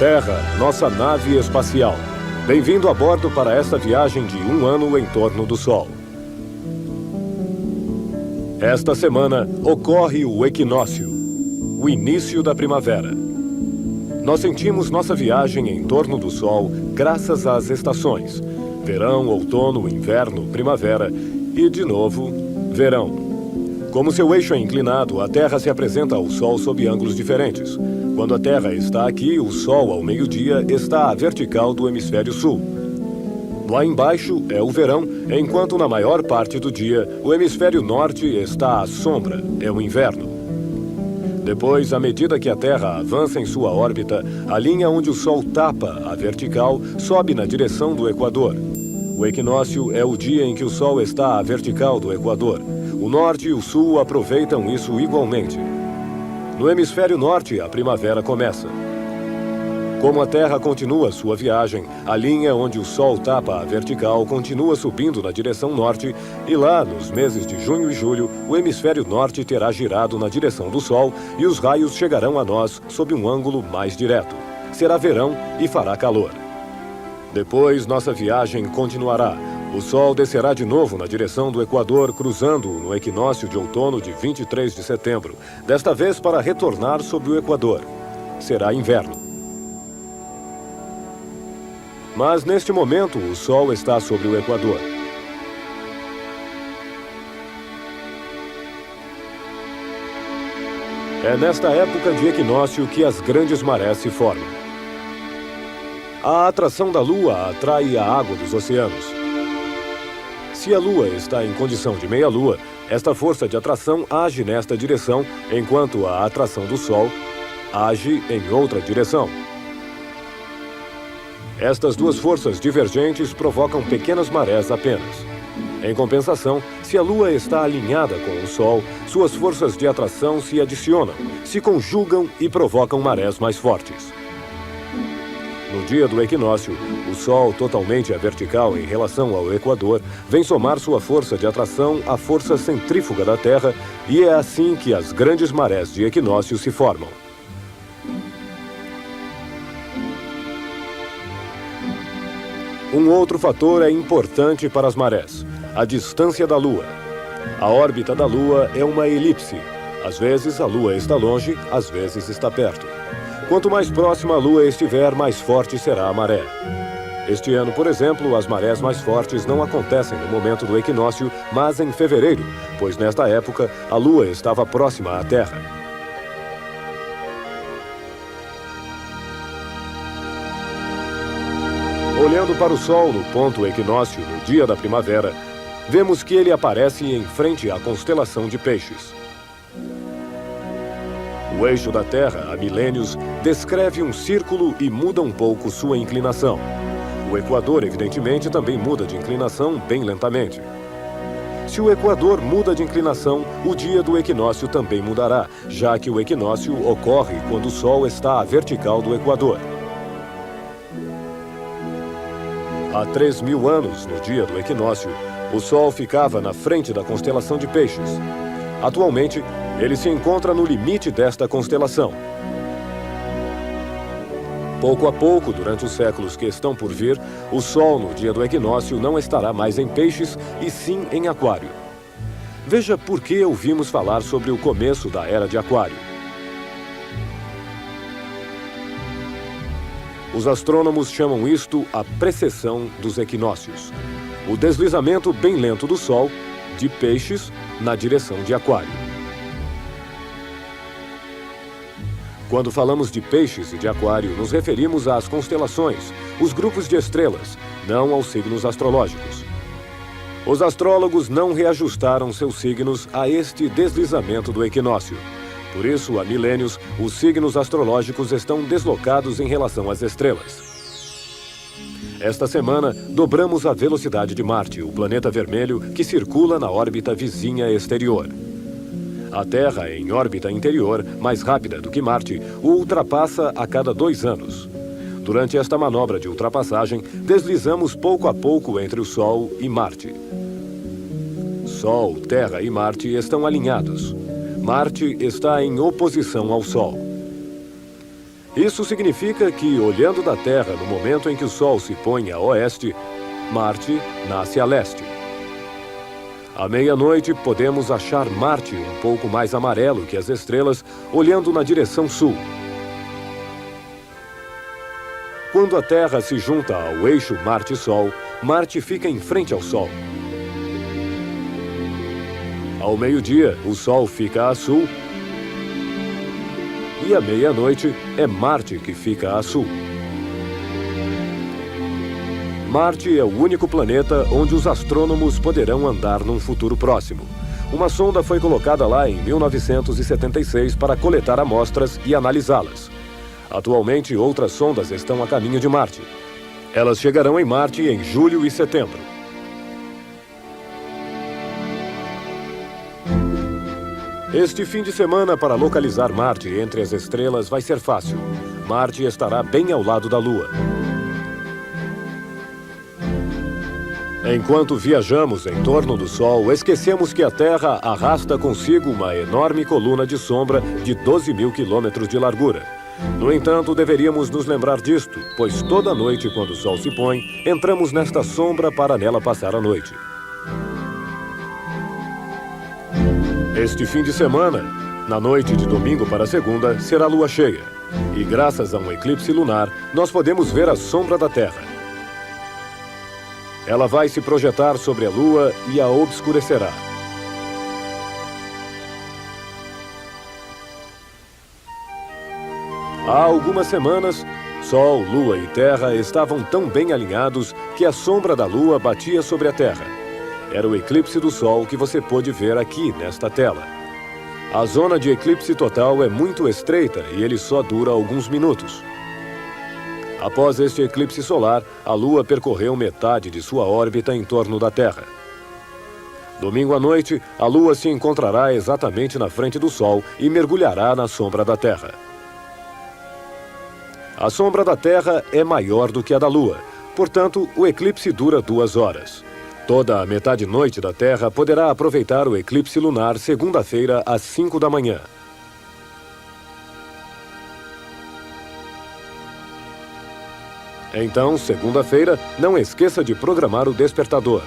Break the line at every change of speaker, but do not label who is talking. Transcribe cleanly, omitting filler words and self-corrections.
Terra, nossa nave espacial. Bem-vindo a bordo para esta viagem de 1 ano em torno do Sol. Esta semana ocorre o equinócio, o início da primavera. Nós sentimos nossa viagem em torno do Sol graças às estações: verão, outono, inverno, primavera e, de novo, verão. Como seu eixo é inclinado, a Terra se apresenta ao Sol sob ângulos diferentes. Quando a Terra está aqui, o Sol, ao meio-dia, está à vertical do hemisfério sul. Lá embaixo é o verão, enquanto na maior parte do dia, o hemisfério norte está à sombra, é o inverno. Depois, à medida que a Terra avança em sua órbita, a linha onde o Sol tapa a vertical sobe na direção do Equador. O equinócio é o dia em que o Sol está à vertical do Equador. O norte e o sul aproveitam isso igualmente. No hemisfério norte, a primavera começa. Como a Terra continua sua viagem, a linha onde o Sol tapa a vertical continua subindo na direção norte e lá, nos meses de junho e julho, o hemisfério norte terá girado na direção do Sol e os raios chegarão a nós sob um ângulo mais direto. Será verão e fará calor. Depois, nossa viagem continuará. O Sol descerá de novo na direção do Equador, cruzando-o no equinócio de outono de 23 de setembro, desta vez para retornar sobre o Equador. Será inverno. Mas, neste momento, o Sol está sobre o Equador. É nesta época de equinócio que as grandes marés se formam. A atração da Lua atrai a água dos oceanos. Se a Lua está em condição de meia-lua, esta força de atração age nesta direção, enquanto a atração do Sol age em outra direção. Estas duas forças divergentes provocam pequenas marés apenas. Em compensação, se a Lua está alinhada com o Sol, suas forças de atração se adicionam, se conjugam e provocam marés mais fortes. No dia do equinócio, o Sol, totalmente à vertical em relação ao Equador, vem somar sua força de atração à força centrífuga da Terra, e é assim que as grandes marés de equinócio se formam. Um outro fator é importante para as marés: a distância da Lua. A órbita da Lua é uma elipse. Às vezes a Lua está longe, às vezes está perto. Quanto mais próxima a Lua estiver, mais forte será a maré. Este ano, por exemplo, as marés mais fortes não acontecem no momento do equinócio, mas em fevereiro, pois nesta época a Lua estava próxima à Terra. Olhando para o Sol no ponto equinócio, no dia da primavera, vemos que ele aparece em frente à constelação de Peixes. O eixo da Terra, há milênios, descreve um círculo e muda um pouco sua inclinação. O Equador, evidentemente, também muda de inclinação bem lentamente. Se o Equador muda de inclinação, o dia do equinócio também mudará, já que o equinócio ocorre quando o Sol está à vertical do Equador. Há 3.000 anos, no dia do equinócio, o Sol ficava na frente da constelação de Peixes. Atualmente, ele se encontra no limite desta constelação. Pouco a pouco, durante os séculos que estão por vir, o Sol, no dia do equinócio, não estará mais em Peixes, e sim em Aquário. Veja por que ouvimos falar sobre o começo da Era de Aquário. Os astrônomos chamam isto a precessão dos equinócios. O deslizamento bem lento do Sol, de Peixes, na direção de Aquário. Quando falamos de Peixes e de Aquário, nos referimos às constelações, os grupos de estrelas, não aos signos astrológicos. Os astrólogos não reajustaram seus signos a este deslizamento do equinócio. Por isso, há milênios, os signos astrológicos estão deslocados em relação às estrelas. Esta semana, dobramos a velocidade de Marte, o planeta vermelho que circula na órbita vizinha exterior. A Terra, em órbita interior, mais rápida do que Marte, o ultrapassa a cada 2 anos. Durante esta manobra de ultrapassagem, deslizamos pouco a pouco entre o Sol e Marte. Sol, Terra e Marte estão alinhados. Marte está em oposição ao Sol. Isso significa que, olhando da Terra no momento em que o Sol se põe a oeste, Marte nasce a leste. À meia-noite, podemos achar Marte um pouco mais amarelo que as estrelas, olhando na direção sul. Quando a Terra se junta ao eixo Marte-Sol, Marte fica em frente ao Sol. Ao meio-dia, o Sol fica a sul, e à meia-noite é Marte que fica a sul. Marte é o único planeta onde os astrônomos poderão andar num futuro próximo. Uma sonda foi colocada lá em 1976 para coletar amostras e analisá-las. Atualmente, outras sondas estão a caminho de Marte. Elas chegarão em Marte em julho e setembro. Este fim de semana para localizar Marte entre as estrelas vai ser fácil. Marte estará bem ao lado da Lua. Enquanto viajamos em torno do Sol, esquecemos que a Terra arrasta consigo uma enorme coluna de sombra de 12 mil quilômetros de largura. No entanto, deveríamos nos lembrar disto, pois toda noite, quando o Sol se põe, entramos nesta sombra para nela passar a noite. Este fim de semana, na noite de domingo para segunda, será lua cheia. E graças a um eclipse lunar, nós podemos ver a sombra da Terra. Ela vai se projetar sobre a Lua e a obscurecerá. Há algumas semanas, Sol, Lua e Terra estavam tão bem alinhados que a sombra da Lua batia sobre a Terra. Era o eclipse do Sol que você pôde ver aqui nesta tela. A zona de eclipse total é muito estreita e ele só dura alguns minutos. Após este eclipse solar, a Lua percorreu metade de sua órbita em torno da Terra. Domingo à noite, a Lua se encontrará exatamente na frente do Sol e mergulhará na sombra da Terra. A sombra da Terra é maior do que a da Lua, portanto, o eclipse dura 2 horas. Toda a metade-noite da Terra poderá aproveitar o eclipse lunar segunda-feira às 5 da manhã. Então, segunda-feira, não esqueça de programar o despertador.